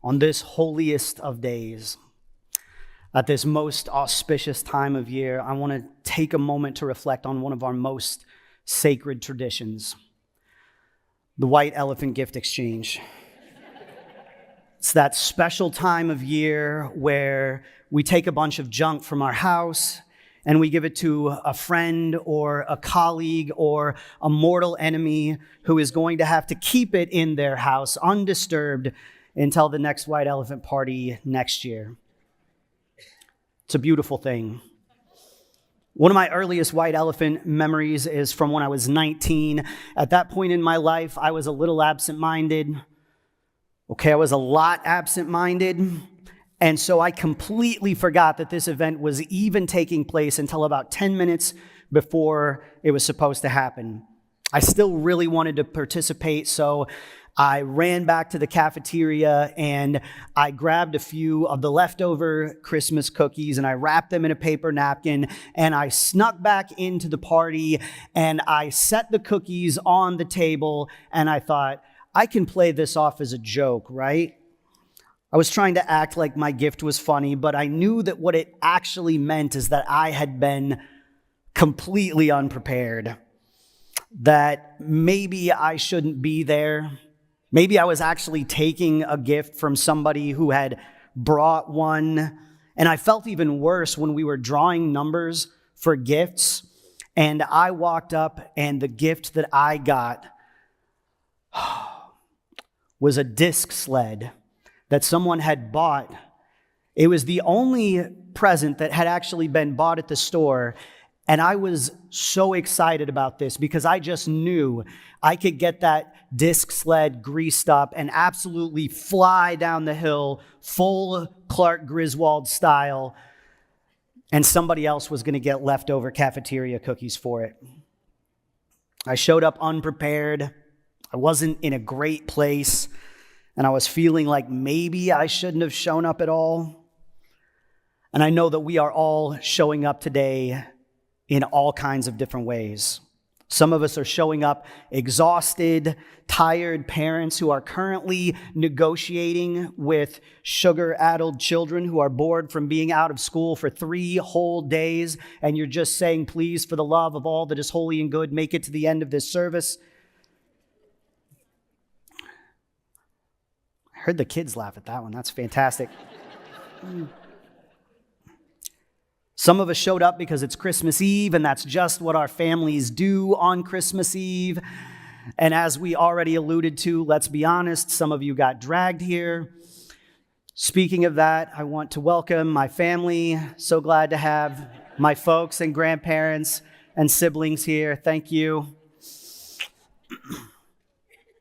on this holiest of days, at this most auspicious time of year, I want to take a moment to reflect on one of our most sacred traditions, the white elephant gift exchange. It's that special time of year where we take a bunch of junk from our house and we give it to a friend or a colleague or a mortal enemy who is going to have to keep it in their house undisturbed until the next white elephant party next year. It's a beautiful thing. One of my earliest white elephant memories is from when I was 19. At that point in my life, I was a little absent-minded. I was a lot absent-minded. And so I completely forgot that this event was even taking place until about 10 minutes before it was supposed to happen. I still really wanted to participate, so I ran back to the cafeteria and I grabbed a few of the leftover Christmas cookies and I wrapped them in a paper napkin and I snuck back into the party and I set the cookies on the table and I thought, I can play this off as a joke, right? I was trying to act like my gift was funny, but I knew that what it actually meant is that I had been completely unprepared, that maybe I shouldn't be there. Maybe I was actually taking a gift from somebody who had brought one. And I felt even worse when we were drawing numbers for gifts. And I walked up and the gift that I got was a disc sled that someone had bought. It was the only present that had actually been bought at the store. And I was so excited about this because I just knew I could get that disc sled greased up and absolutely fly down the hill, full Clark Griswold style, and somebody else was going to get leftover cafeteria cookies for it. I showed up unprepared. I wasn't in a great place, and I was feeling like maybe I shouldn't have shown up at all. And I know that we are all showing up today in all kinds of different ways. Some of us are showing up exhausted, tired parents who are currently negotiating with sugar-addled children who are bored from being out of school for 3 whole days, and you're just saying, please, for the love of all that is holy and good, make it to the end of this service. I heard the kids laugh at that one. That's fantastic. Some of us showed up because it's Christmas Eve, and that's just what our families do on Christmas Eve. And as we already alluded to, let's be honest, some of you got dragged here. Speaking of that, I want to welcome my family. So glad to have my folks and grandparents and siblings here. Thank you.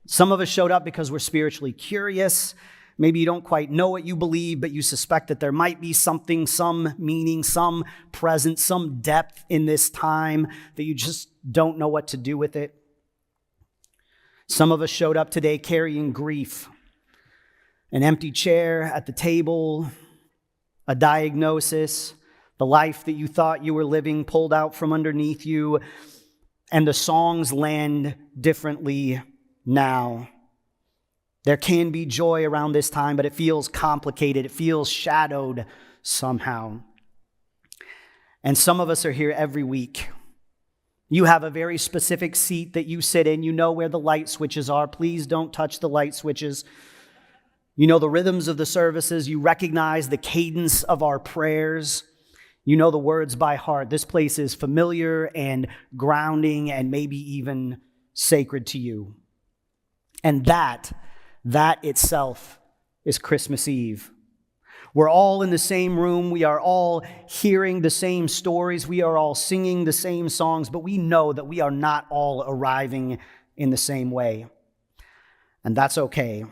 Some of us showed up because we're spiritually curious. Maybe you don't quite know what you believe, but you suspect that there might be something, some meaning, some presence, some depth in this time that you just don't know what to do with it. Some of us showed up today carrying grief, an empty chair at the table, a diagnosis, the life that you thought you were living pulled out from underneath you, and the songs land differently now. There can be joy around this time, but it feels complicated. It feels shadowed somehow. And some of us are here every week. You have a very specific seat that you sit in. You know where the light switches are. Please don't touch the light switches. You know the rhythms of the services. You recognize the cadence of our prayers. You know the words by heart. This place is familiar and grounding and maybe even sacred to you. And that itself is Christmas Eve. We're all in the same room. We are all hearing the same stories. We are all singing the same songs, but we know that we are not all arriving in the same way. And that's okay,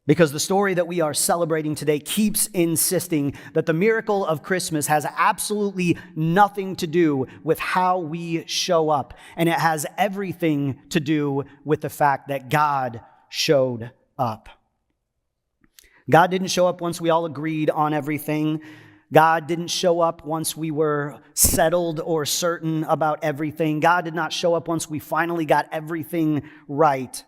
because the story that we are celebrating today keeps insisting that the miracle of Christmas has absolutely nothing to do with how we show up, and it has everything to do with the fact that God showed up. God didn't show up once we all agreed on everything. God didn't show up once we were settled or certain about everything. God did not show up once we finally got everything right.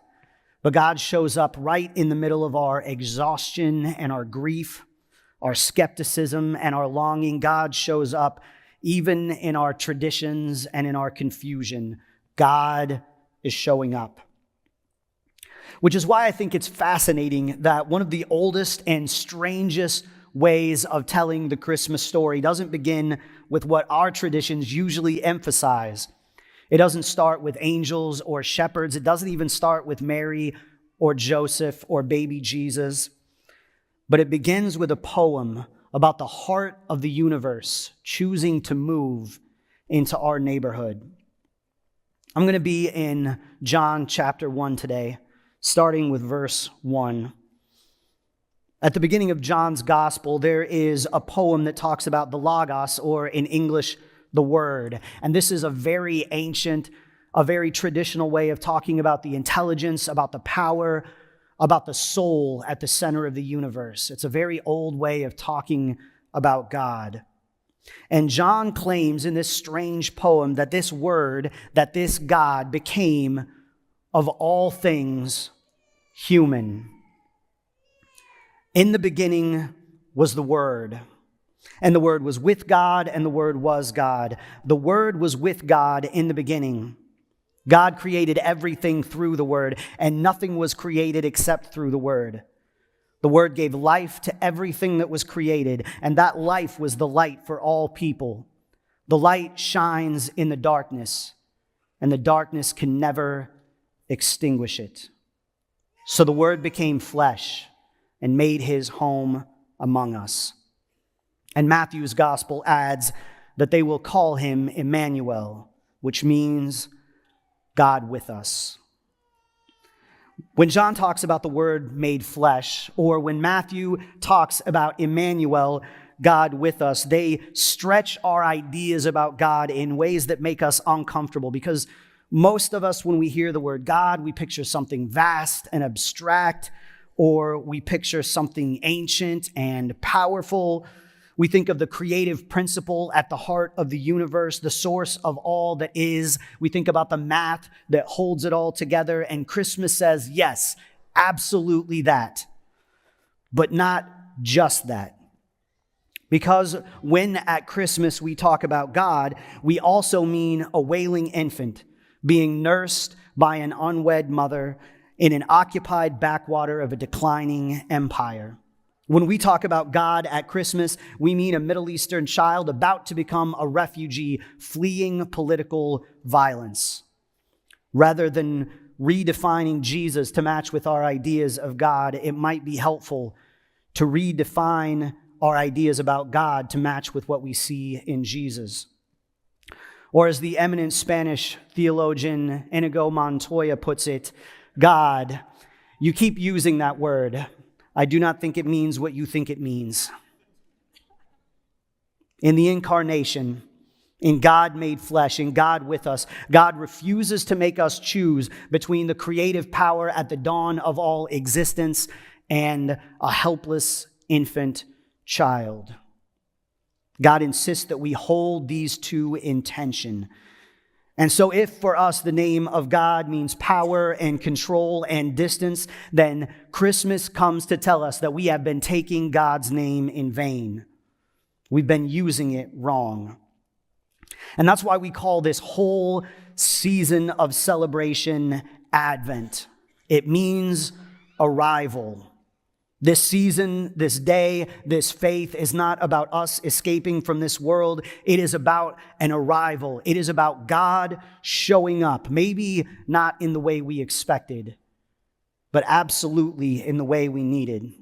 But God shows up right in the middle of our exhaustion and our grief, our skepticism and our longing. God shows up even in our traditions and in our confusion. God is showing up. Which is why I think it's fascinating that one of the oldest and strangest ways of telling the Christmas story doesn't begin with what our traditions usually emphasize. It doesn't start with angels or shepherds. It doesn't even start with Mary or Joseph or baby Jesus. But it begins with a poem about the heart of the universe choosing to move into our neighborhood. I'm going to be in John chapter 1 today, starting with verse 1. At the beginning of John's gospel, there is a poem that talks about the Logos, or in English, the Word. And this is a very ancient, a very traditional way of talking about the intelligence, about the power, about the soul at the center of the universe. It's a very old way of talking about God. And John claims in this strange poem that this Word, that this God became, of all things, human. In the beginning was the Word, and the Word was with God, and the Word was God. The Word was with God in the beginning. God created everything through the Word, and nothing was created except through the Word. The Word gave life to everything that was created, and that life was the light for all people. The light shines in the darkness, and the darkness can never extinguish it. So the Word became flesh and made his home among us. And Matthew's gospel adds that they will call him Emmanuel, which means God with us. When John talks about the Word made flesh, or when Matthew talks about Emmanuel, God with us, they stretch our ideas about God in ways that make us uncomfortable, because most of us, when we hear the word God, we picture something vast and abstract, or we picture something ancient and powerful. We think of the creative principle at the heart of the universe, the source of all that is. We think about the math that holds it all together. And Christmas says, yes, absolutely that. But not just that. Because when at Christmas we talk about God, we also mean a wailing infant being nursed by an unwed mother in an occupied backwater of a declining empire. When we talk about God at Christmas, we mean a Middle Eastern child about to become a refugee fleeing political violence. Rather than redefining Jesus to match with our ideas of God, it might be helpful to redefine our ideas about God to match with what we see in Jesus. Or as the eminent Spanish theologian Inigo Montoya puts it, God, you keep using that word. I do not think it means what you think it means. In the incarnation, in God made flesh, in God with us, God refuses to make us choose between the creative power at the dawn of all existence and a helpless infant child. God insists that we hold these two in tension. And so if for us the name of God means power and control and distance, then Christmas comes to tell us that we have been taking God's name in vain. We've been using it wrong. And that's why we call this whole season of celebration Advent. It means arrival. This season, this day, this faith is not about us escaping from this world. It is about an arrival. It is about God showing up, maybe not in the way we expected, but absolutely in the way we needed.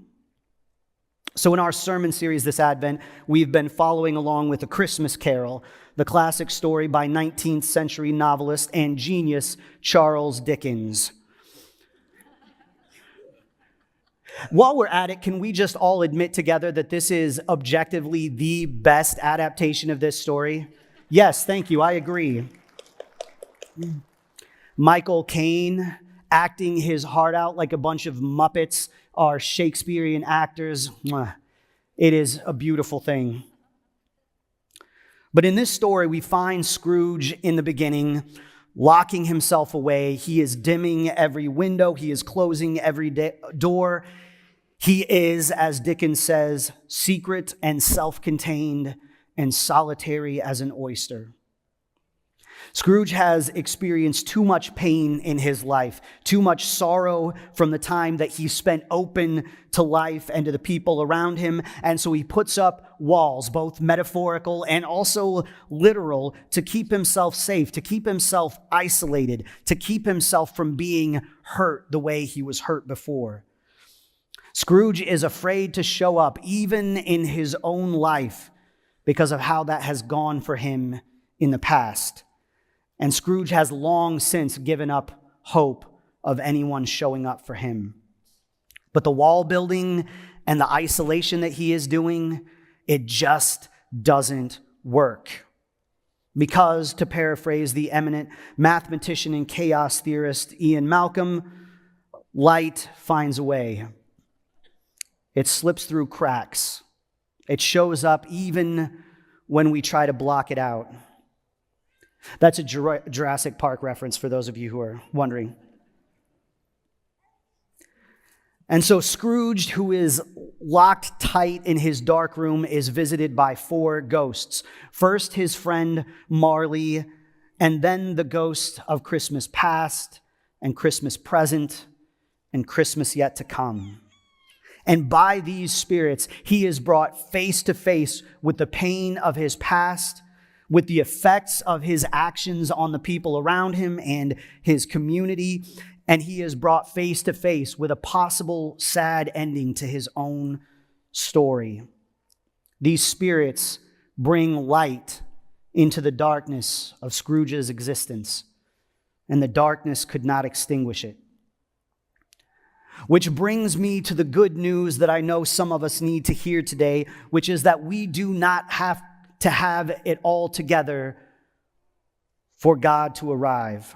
So in our sermon series this Advent, we've been following along with A Christmas Carol, the classic story by 19th century novelist and genius Charles Dickens. While we're at it, can we just all admit together that this is objectively the best adaptation of this story? Yes, thank you. I agree. Michael Caine acting his heart out like a bunch of Muppets are Shakespearean actors. It is a beautiful thing. But in this story, we find Scrooge in the beginning, locking himself away. He is dimming every window. He is closing every door. He is, as Dickens says, secret and self-contained and solitary as an oyster. Scrooge has experienced too much pain in his life, too much sorrow from the time that he spent open to life and to the people around him. And so he puts up walls, both metaphorical and also literal, to keep himself safe, to keep himself isolated, to keep himself from being hurt the way he was hurt before. Scrooge is afraid to show up even in his own life because of how that has gone for him in the past. And Scrooge has long since given up hope of anyone showing up for him. But the wall building and the isolation that he is doing, it just doesn't work. Because, to paraphrase the eminent mathematician and chaos theorist Ian Malcolm, light finds a way. It slips through cracks. It shows up even when we try to block it out. That's a Jurassic Park reference for those of you who are wondering. And so Scrooge, who is locked tight in his dark room, is visited by 4 ghosts. First, his friend Marley, and then the ghost of Christmas past and Christmas present and Christmas yet to come. And by these spirits, he is brought face to face with the pain of his past, with the effects of his actions on the people around him and his community, and he is brought face to face with a possible sad ending to his own story. These spirits bring light into the darkness of Scrooge's existence, and the darkness could not extinguish it. Which brings me to the good news that I know some of us need to hear today, which is that we do not have to have it all together for God to arrive.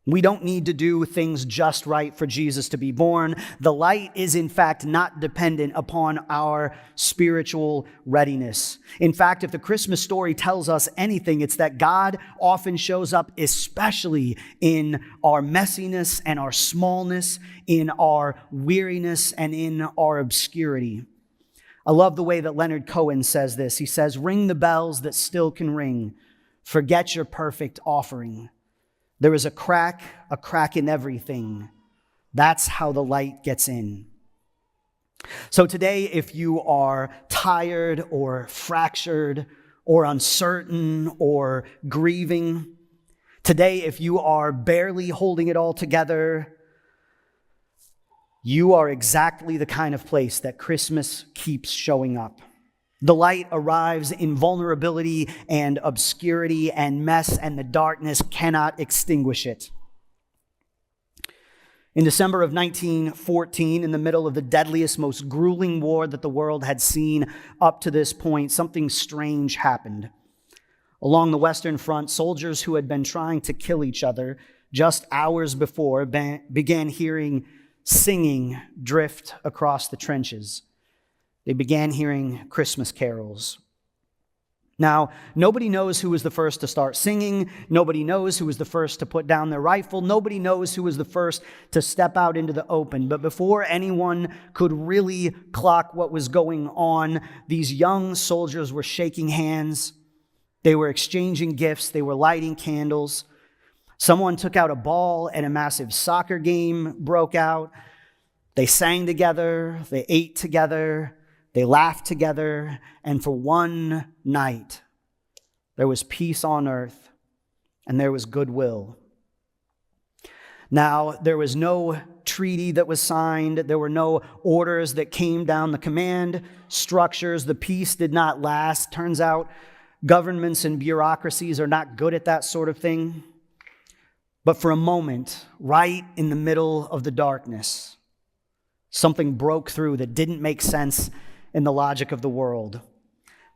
We don't need to do things just right for Jesus to be born. The light is, in fact, not dependent upon our spiritual readiness. In fact, if the Christmas story tells us anything, it's that God often shows up, especially in our messiness and our smallness, in our weariness and in our obscurity. I love the way that Leonard Cohen says this. He says, "Ring the bells that still can ring. Forget your perfect offering. There is a crack in everything. That's how the light gets in." So today, if you are tired or fractured or uncertain or grieving, today, if you are barely holding it all together, you are exactly the kind of place that Christmas keeps showing up. The light arrives in vulnerability and obscurity and mess, and the darkness cannot extinguish it. In December of 1914, in the middle of the deadliest, most grueling war that the world had seen up to this point, something strange happened. Along the Western Front, soldiers who had been trying to kill each other just hours before began hearing singing drift across the trenches. They began hearing Christmas carols. Now, nobody knows who was the first to start singing. Nobody knows who was the first to put down their rifle. Nobody knows who was the first to step out into the open. But before anyone could really clock what was going on, these young soldiers were shaking hands. They were exchanging gifts. They were lighting candles. Someone took out a ball and a massive soccer game broke out. They sang together. They ate together. They laughed together, and for one night, there was peace on earth, and there was goodwill. Now, there was no treaty that was signed. There were no orders that came down the command structures. The peace did not last. Turns out, governments and bureaucracies are not good at that sort of thing. But for a moment, right in the middle of the darkness, something broke through that didn't make sense in the logic of the world.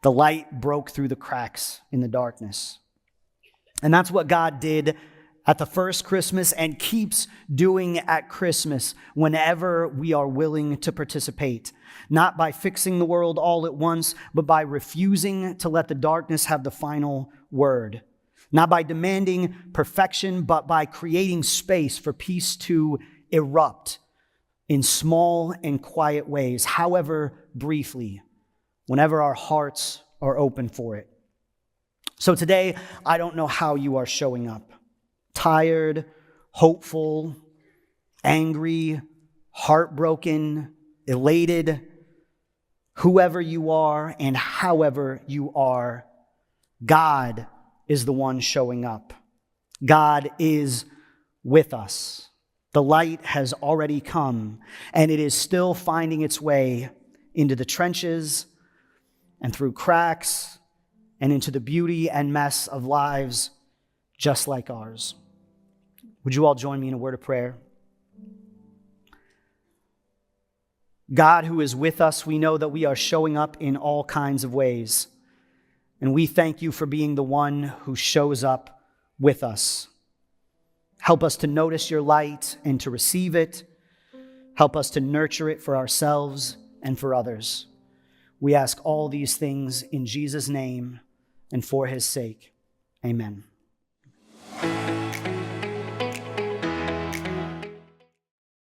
The light broke through the cracks in the darkness. And that's what God did at the first Christmas and keeps doing at Christmas whenever we are willing to participate. Not by fixing the world all at once, but by refusing to let the darkness have the final word. not by demanding perfection, but by creating space for peace to erupt in small and quiet ways, however briefly, whenever our hearts are open for it. So today, I don't know how you are showing up. Tired, hopeful, angry, heartbroken, elated, whoever you are and however you are, God is the one showing up. God is with us. The light has already come, and it is still finding its way into the trenches and through cracks and into the beauty and mess of lives just like ours. Would you all join me in a word of prayer? God, who is with us, we know that we are showing up in all kinds of ways. And we thank you for being the one who shows up with us. Help us to notice your light and to receive it. Help us to nurture it for ourselves and for others. We ask all these things in Jesus' name and for his sake. Amen.